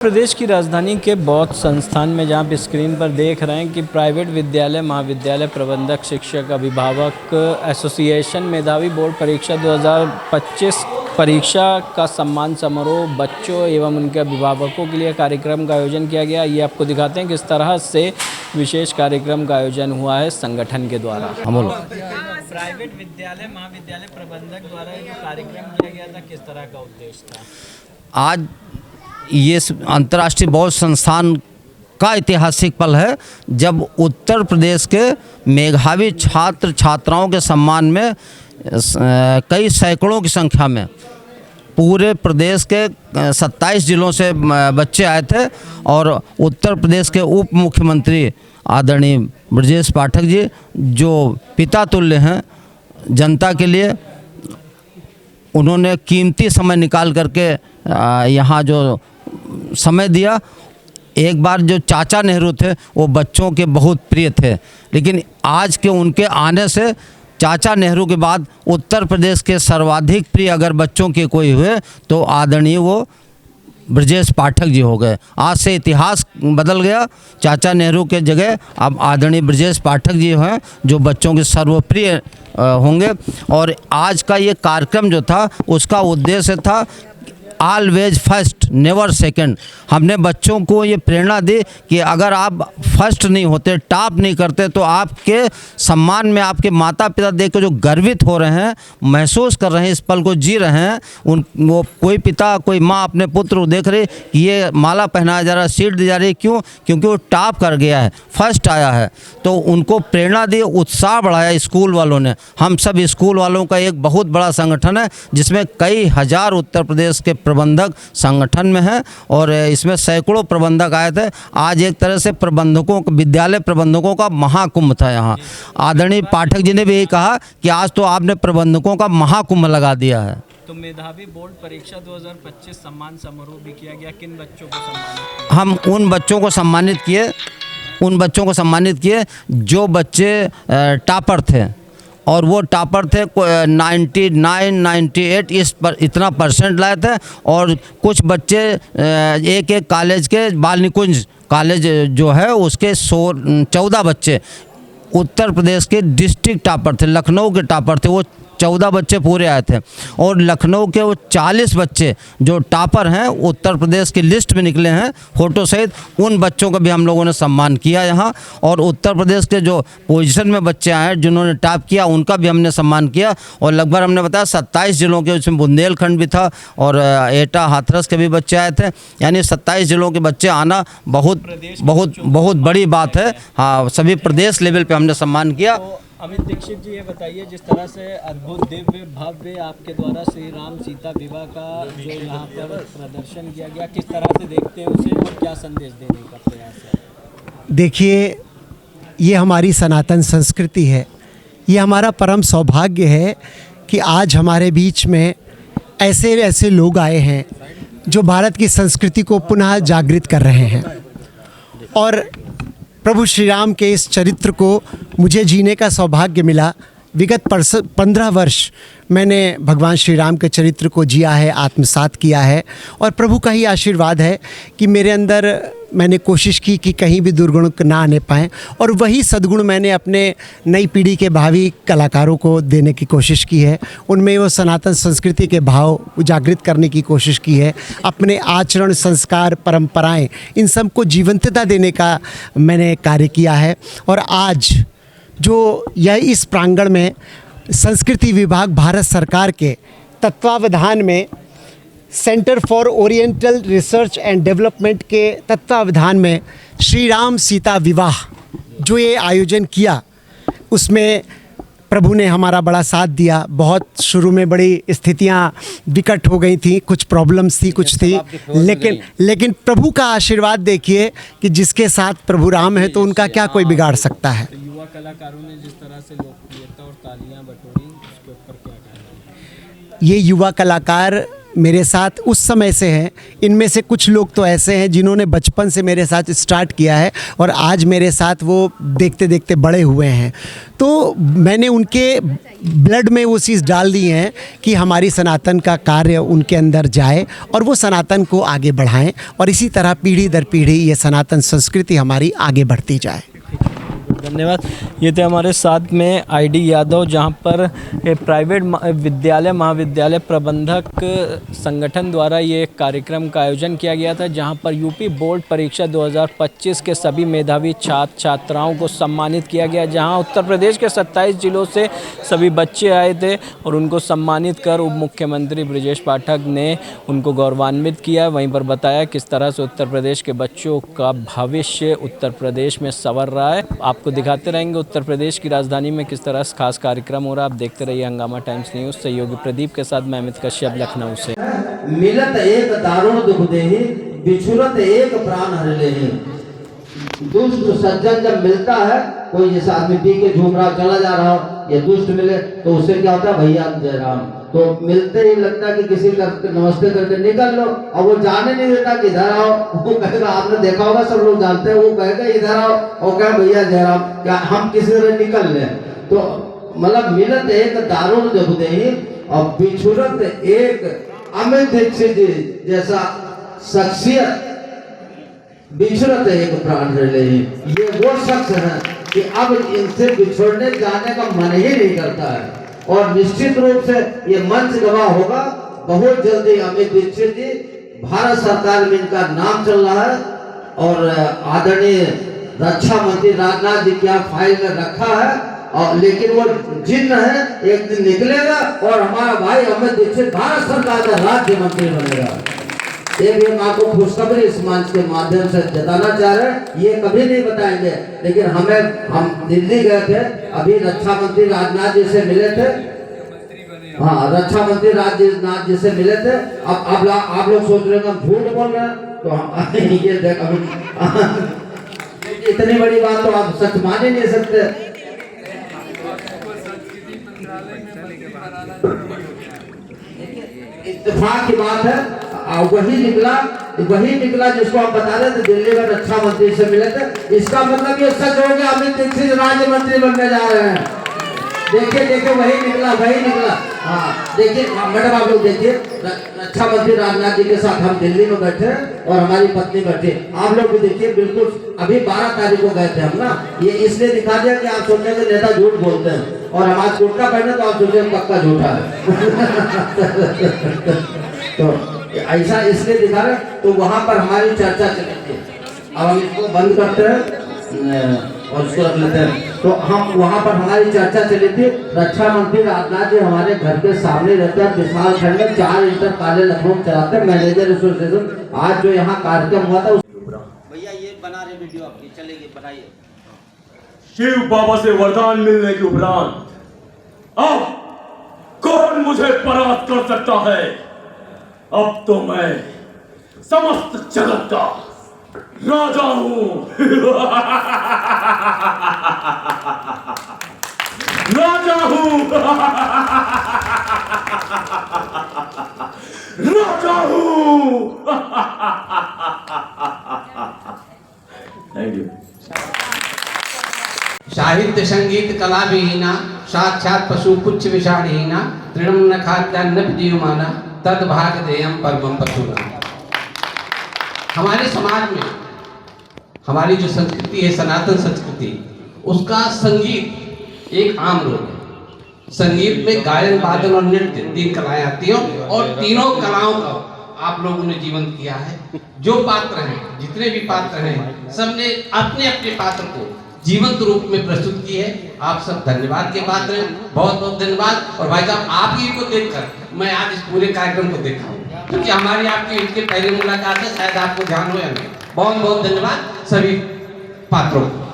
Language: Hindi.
प्रदेश की राजधानी के बौद्ध संस्थान में जहाँ आप स्क्रीन पर देख रहे हैं कि प्राइवेट विद्यालय महाविद्यालय प्रबंधक शिक्षक अभिभावक एसोसिएशन मेधावी बोर्ड परीक्षा 2025 परीक्षा का सम्मान समारोह बच्चों एवं उनके अभिभावकों के लिए कार्यक्रम का आयोजन किया गया। ये आपको दिखाते हैं किस तरह से विशेष कार्यक्रम का आयोजन हुआ है संगठन के द्वारा। प्राइवेट विद्यालय महाविद्यालय प्रबंधक द्वारा जो कार्यक्रम किया गया था किस तरह का उद्देश्य था? आज ये अंतर्राष्ट्रीय बौद्ध संस्थान का ऐतिहासिक पल है जब उत्तर प्रदेश के मेधावी छात्र छात्राओं के सम्मान में कई सैकड़ों की संख्या में पूरे प्रदेश के 27 जिलों से बच्चे आए थे और उत्तर प्रदेश के उप मुख्यमंत्री आदरणीय ब्रजेश पाठक जी जो पिता तुल्य हैं जनता के लिए, उन्होंने कीमती समय निकाल करके यहाँ जो समय दिया। एक बार जो चाचा नेहरू थे वो बच्चों के बहुत प्रिय थे, लेकिन आज के उनके आने से चाचा नेहरू के बाद उत्तर प्रदेश के सर्वाधिक प्रिय अगर बच्चों के कोई हुए तो आदरणीय वो ब्रजेश पाठक जी हो गए। आज से इतिहास बदल गया। चाचा नेहरू के जगह अब आदरणीय ब्रजेश पाठक जी हैं जो बच्चों के सर्वप्रिय होंगे। और आज का ये कार्यक्रम जो था उसका उद्देश्य था ऑलवेज फर्स्ट नेवर सेकंड। हमने बच्चों को ये प्रेरणा दी कि अगर आप फर्स्ट नहीं होते, टॉप नहीं करते तो आपके सम्मान में आपके माता पिता देख कर जो गर्वित हो रहे हैं, महसूस कर रहे हैं, इस पल को जी रहे हैं, वो कोई पिता कोई माँ अपने पुत्र को देख रहे कि ये माला पहनाया जा रहा है, सीट दी जा रही है, क्यों? क्योंकि वो टॉप कर गया है, फर्स्ट आया है। तो उनको प्रेरणा दी, उत्साह बढ़ाया स्कूल वालों ने। हम सब स्कूल वालों का एक बहुत बड़ा संगठन है जिसमें कई हजार उत्तर प्रदेश के प्रबंधक संगठन में हैं और इसमें सैकड़ों प्रबंधक आए थे। आज एक तरह से प्रबंधकों विद्यालय प्रबंधकों का महाकुंभ था यहाँ। आदरणीय पाठक जी ने भी यही कहा कि आज तो आपने प्रबंधकों का महाकुंभ लगा दिया है। तो मेधावी बोर्ड परीक्षा 2025 सम्मान समारोह भी किया गया। किन बच्चों को सम्मानित किया? हम उन बच्चों को सम्मानित किए जो बच्चे टॉपर थे और वो टॉपर थे 99, 98 इतना परसेंट लाए थे। और कुछ बच्चे एक कॉलेज के बाल निकुंज कॉलेज जो है उसके 14 बच्चे उत्तर प्रदेश के डिस्ट्रिक्ट टॉपर थे, लखनऊ के टॉपर थे, वो 14 बच्चे पूरे आए थे। और लखनऊ के वो 40 बच्चे जो टॉपर हैं उत्तर प्रदेश की लिस्ट में निकले हैं फ़ोटो सहित, उन बच्चों का भी हम लोगों ने सम्मान किया यहाँ। और उत्तर प्रदेश के जो पोजीशन में बच्चे आए हैं जिन्होंने टॉप किया उनका भी हमने सम्मान किया। और लगभग हमने बताया 27 जिलों के, उसमें बुंदेलखंड भी था और एटा हाथरस के भी बच्चे आए थे। यानी 27 जिलों के बच्चे आना बहुत बड़ी बात है। हाँ, सभी प्रदेश लेवल पर हमने सम्मान किया। अमित दीक्षित जी, ये बताइए जिस तरह से अद्भुत दिव्य भव्य आपके द्वारा श्री राम सीता विवाह का जो यहाँ पर प्रदर्शन किया गया, किस तरह से देखते हैं उसे और क्या संदेश देने का प्रयास है? देखिए, ये हमारी सनातन संस्कृति है। ये हमारा परम सौभाग्य है कि आज हमारे बीच में ऐसे लोग आए हैं जो भारत की संस्कृति को पुनः जागृत कर रहे हैं। और प्रभु श्री राम के इस चरित्र को मुझे जीने का सौभाग्य मिला। विगत 15 वर्ष मैंने भगवान श्री राम के चरित्र को जिया है, आत्मसात किया है। और प्रभु का ही आशीर्वाद है कि मेरे अंदर मैंने कोशिश की कि कहीं भी दुर्गुण ना आने पाएँ और वही सद्गुण मैंने अपने नई पीढ़ी के भावी कलाकारों को देने की कोशिश की है। उनमें वो सनातन संस्कृति के भाव उजागृत करने की कोशिश की है। अपने आचरण, संस्कार, परंपराएं, इन सब को जीवंतता देने का मैंने कार्य किया है। और आज जो यह इस प्रांगण में संस्कृति विभाग भारत सरकार के तत्वावधान में centre for oriental research and development के तत्वावधान में श्री राम सीता विवाह जो ये आयोजन किया, उसमें प्रभु ने हमारा बड़ा साथ दिया। बहुत शुरू में बड़ी स्थितियां विकट हो गई थी, कुछ प्रॉब्लम्स थी, कुछ थी, लेकिन प्रभु का आशीर्वाद देखिए कि जिसके साथ प्रभु राम है तो उनका क्या कोई बिगाड़ सकता है। युवा कलाकारों ने जिस तरह से लोकप्रियता और तालियां बटोरी, उसके ऊपर क्या कहना है? ये युवा कलाकार मेरे साथ उस समय से हैं। इनमें से कुछ लोग तो ऐसे हैं जिन्होंने बचपन से मेरे साथ स्टार्ट किया है और आज मेरे साथ वो देखते देखते बड़े हुए हैं। तो मैंने उनके ब्लड में वो चीज़ डाल दी है कि हमारी सनातन का कार्य उनके अंदर जाए और वो सनातन को आगे बढ़ाएं और इसी तरह पीढ़ी दर पीढ़ी ये सनातन संस्कृति हमारी आगे बढ़ती जाए। धन्यवाद। ये थे हमारे साथ में ID यादव, जहां पर प्राइवेट विद्यालय महाविद्यालय प्रबंधक संगठन द्वारा ये एक कार्यक्रम का आयोजन किया गया था, जहां पर यूपी बोर्ड परीक्षा 2025 के सभी मेधावी छात्र छात्राओं को सम्मानित किया गया, जहां उत्तर प्रदेश के 27 जिलों से सभी बच्चे आए थे और उनको सम्मानित कर उप मुख्यमंत्री ब्रजेश पाठक ने उनको गौरवान्वित किया। वहीं पर बताया किस तरह से उत्तर प्रदेश के बच्चों का भविष्य उत्तर प्रदेश में संवर रहा है। आपको दिखाते रहेंगे उत्तर प्रदेश की राजधानी में किस तरह से खास कार्यक्रम हो रहा है। आप देखते रहिए हंगामा टाइम्स न्यूज़। सहयोगी प्रदीप के साथ मैं अमित कश्यप, लखनऊ से। मिलत एक दारुण दुख देहि, बिछुरत एक प्राण हर लेहि। दुष्ट सज्जन जब मिलता है, कोई जैसा आदमी पी के झूम रहा चला जा रहा हो, या दुष्ट मिले तो उससे क्या होता है, भैया जय राम, तो मिलते ही लगता है कि किसी का नमस्ते करके निकल लो, और वो जाने नहीं देता कि इधर आओ। वो कहेगा, आपने देखा होगा, सब लोग जानते हैं, वो कहेगा इधर आओ और कहे भैया जय राम, क्या हम किसी तरह निकल ले। तो मतलब मिलत एक दारुण दुख देहि और बिछुरत एक अमित दीक्षित जी जैसा शख्सियत, बिछुरत एक प्राण ले। ये वो शख्स है कि अब इनसे बिछोड़ने जाने का मन ही नहीं करता है, और निश्चित रूप से ये मंच गवाह होगा। बहुत जल्दी अमित दीक्षित जी, भारत सरकार में इनका नाम चल रहा है और आदरणीय रक्षा मंत्री राजनाथ जी क्या फाइल में रखा है, और लेकिन वो जिन्न है, एक दिन निकलेगा और हमारा भाई अमित दीक्षित भारत सरकार का राज्य मंत्री बनेगा। ये भी हम आपको खुशखबरी इस मंच के माध्यम से जताना चाह रहे हैं। ये कभी नहीं बताएंगे, लेकिन हम दिल्ली गए थे, अभी रक्षा मंत्री राजनाथ जी से मिले थे। हाँ, रक्षा मंत्री राजनाथ जी से मिले थे। अब आप लोग सोच रहे हैं हम झूठ बोल रहे हैं, तो हम ये देख, इतनी बड़ी बात तो आप सच मान ही नहीं सकते। इत्तेफाक की बात है, वही निकला जिसको हम बता रहे थे, दिल्ली में रक्षा मंत्री से मिले थे। इसका मतलब ये सच हो गया, अमित दीक्षित राज्य मंत्री बनने जा रहे हैं। देखिए वही निकला। हाँ देखिए मैडम, आप लोग देखिए, रक्षा मंत्री राजनाथ जी के साथ हम दिल्ली में बैठे और हमारी पत्नी बैठी। आप लोग भी देखिए, बिल्कुल अभी 12 तारीख को गए थे हम ना। ये इसलिए दिखा दिया कि आप सोचने के नेता झूठ बोलते हैं, और हम आज कुर्ता पहने तो आप सोचे पक्का झूठा है। तो ऐसा इसलिए दिखा रहे, तो वहां पर हमारी चर्चा चली थी। अब हम इसको बंद करते हैं और इसको रख लेते हैं। तो हम वहां पर हमारी चर्चा चली थी। रक्षा मंत्री राजनाथ जी हमारे घर के सामने रहते हैं, विशाल खंड में 4 इंटर कॉलेज लखनऊ चलाते हैं, मैनेजर एसोसिएशन। आज जो यहाँ कार्यक्रम हुआ था, भैया ये बना रहे वीडियो आपकी, चलेगी, बनाइए। शिव बाबा से वरदान मिलने के उपरांत अब कौन मुझे परास्त कर सकता है? अब तो मैं समस्त जगत का राजा हूं। राजा हूं। राजा हूं। Thank you. साहित्य संगीत कला विहीना, साक्षात पशु पुच्छ विषाणहीना, तृणम न खाद्यान्न विद्युमाना, तद भाग देयम परमम पशुना। हमारे समाज में हमारी जो संस्कृति है, सनातन संस्कृति, उसका संगीत एक आम रूप है। संगीत में गायन, वादन और नृत्य 3 कलाएं आती हैं, और तीनों कलाओं का आप लोगों ने जीवंत किया है। जो पात्र हैं, जितने भी पात्र हैं, सबने अपने अपने पात्र को जीवंत रूप में प्रस्तुत की है। आप सब धन्यवाद के पात्र हैं, बहुत बहुत धन्यवाद। और भाई साहब, आप ही को देखकर मैं आज इस पूरे कार्यक्रम को देखा हूँ, क्योंकि हमारी आपकी इनके पहले मुलाकात है, शायद आपको ध्यान हो या नहीं। बहुत बहुत धन्यवाद सभी पात्रों को।